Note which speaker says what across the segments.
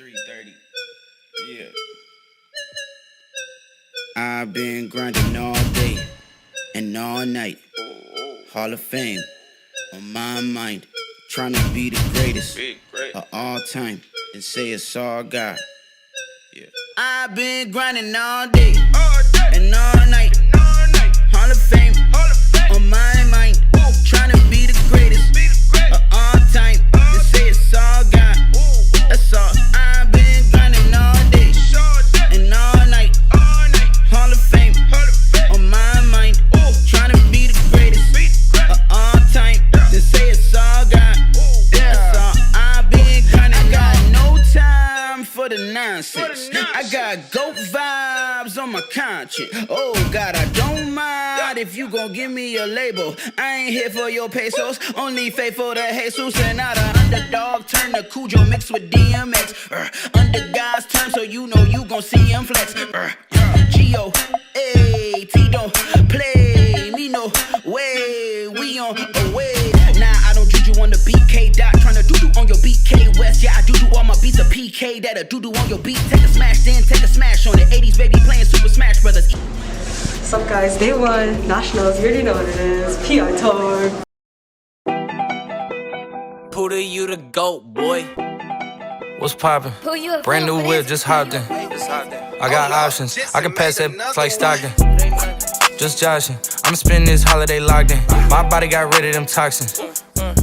Speaker 1: 3:30. Yeah.
Speaker 2: I've been grinding all day and all night. Hall of Fame on my mind. Trying to be the greatest of all time and say it's all God. Yeah. I've been grinding all day and all night. Hall of Fame on my mind. Trying to be the greatest of all time and say it's all God. That's all. I've been grinding all day and all night. Hall of Fame on my mind. Trying to be the greatest of all time and say it's all God. That's all. I've been grinding. I got no time for the nonsense. I got GOAT vibes on my conscience. Oh God, I don't mind if you gon' give me a label. I ain't here for your pesos, only faithful to Jesus. And not a underdog, turn to Cujo mixed with DMX. Under God's terms, so you know you gon' see him flex. Gio, ayy, T don't play me no way. We on a way. Nah, I don't juju on the BK dot. Tryna doo-doo on your BK West. Yeah, I do all my beats a PK. That a doo-doo on your beat. Take a smash, then take a smash on it. 80s baby playing Super Smash Brothers.
Speaker 3: What's up guys, day one, Nationals, you already know what it is, PR tour.
Speaker 4: Puda, you the GOAT, boy. What's poppin'? Brand new whip, just hopped in. I got options, I can pass that like Stockton. Just joshing, I'ma spend this holiday locked in. My body got rid of them toxins.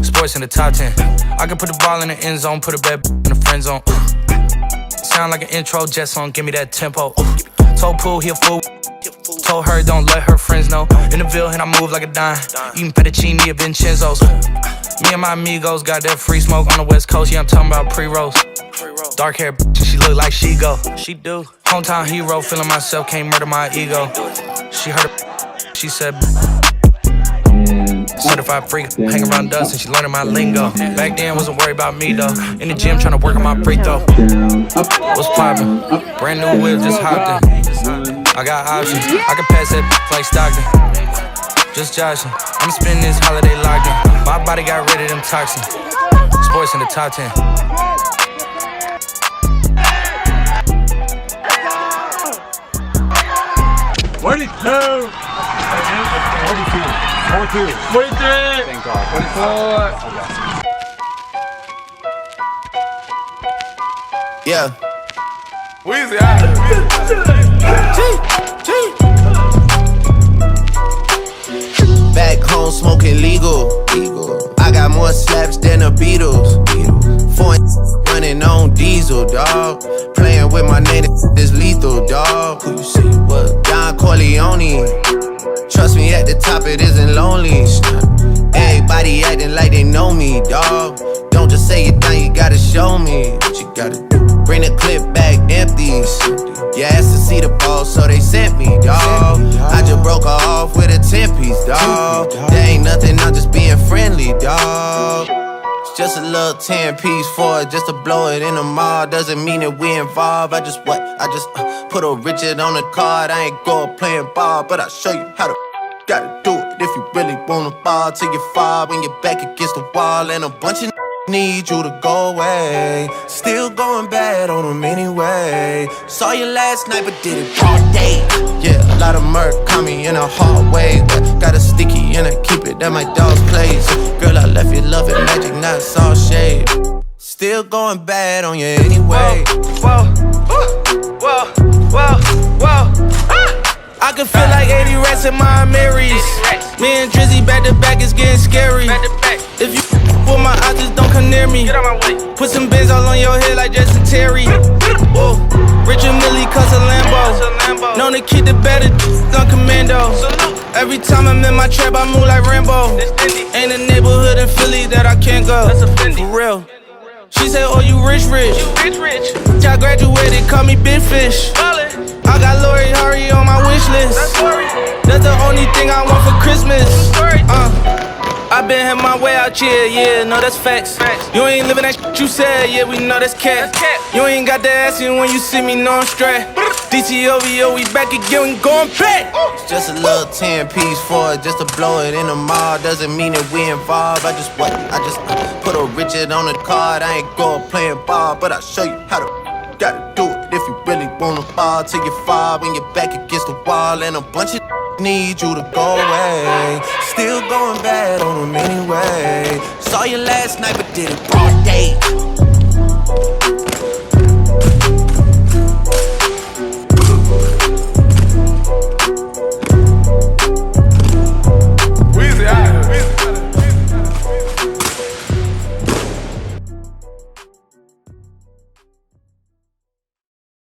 Speaker 4: Sports in the top 10. I can put the ball in the end zone, put a bad in the friend zone. Sound like an intro jet song, give me that tempo. Told Pooh he a fool. Told her don't let her friends know. In the Ville and I move like a dime. Eating fettuccine at Vincenzo's. Me and my amigos got that free smoke on the West Coast. Yeah, I'm talking about pre-rolls. Dark hair, she look like she go. She do. Hometown hero, feeling myself, can't murder my ego. She heard it, she said certified freak, hang around dust and she learning my lingo. Back then wasn't worried about me though. In the gym trying to work on my free throw. What's poppin'? Brand new whip, just hopped in. I got options, I can pass that like Stockton. Just joshing, I'ma spend this holiday locked in. My body got rid of them toxins. Sports in the top 10.
Speaker 5: What is 42. 42. 43. Thank God. 44.
Speaker 2: Yeah.
Speaker 1: Weezy out.
Speaker 6: Back home smoking legal. I got more slaps than the Beatles. Foreign running on diesel, dawg. Playing with my name is lethal, dawg. Who you see? What? Don Corleone. Trust me, at the top it isn't lonely. Everybody acting like they know me, dawg. Don't just say it down, you gotta show me what you gotta do. Bring the clip back empty. You asked to see the ball, so they sent me, dawg. I just broke her off with a 10-piece, dawg. There ain't nothing, I'm just being friendly, dawg. It's just a little 10-piece for it, just to blow it in the mall. Doesn't mean that we involved. I just put a Richard on the card. I ain't go playing ball, but I'll show you how to gotta do it. If you really wanna ball till you fall when you're back against the wall, and a bunch of need you to go away. Still going bad on them anyway. Saw you last night but did it all day. Yeah, a lot of murk caught me in a hard way. Got a sticky and I keep it at my dog's place. Girl, I left you loving magic, not all shade. Still going bad on you anyway.
Speaker 4: Whoa, whoa, whoa, whoa. I can feel like 80 rats in my Marys. Me and Drizzy back to back, it's getting scary. If you with my eyes, just don't come near me. Put some bins all on your head like Justin Terry. Whoa. Richard Millie cuss a Lambo. Known to keep the better on commando. Every time I'm in my trap, I move like Rambo. Ain't a neighborhood in Philly that I can't go. For real. She say, oh, you rich. I graduated, call me Big Fish. I got Lori Harvey on my wish list. That's the only thing I want for Christmas. I been had my way out here, yeah, no, that's facts. You ain't living that shit you said, yeah, we know that's cat. You ain't got that ass in when you see me, no, I'm straight. DTOVO, we back again, we going back.
Speaker 6: It's just a little 10-piece for it, just to blow it in the mall. Doesn't mean that we involved. I just put a Richard on the card. I ain't go playing ball, but I'll show you how to gotta do it if you really wanna fall till you fall when you're back against the wall. And a bunch of need you to go away. Still going bad on them anyway. Saw you last night but did it broad day.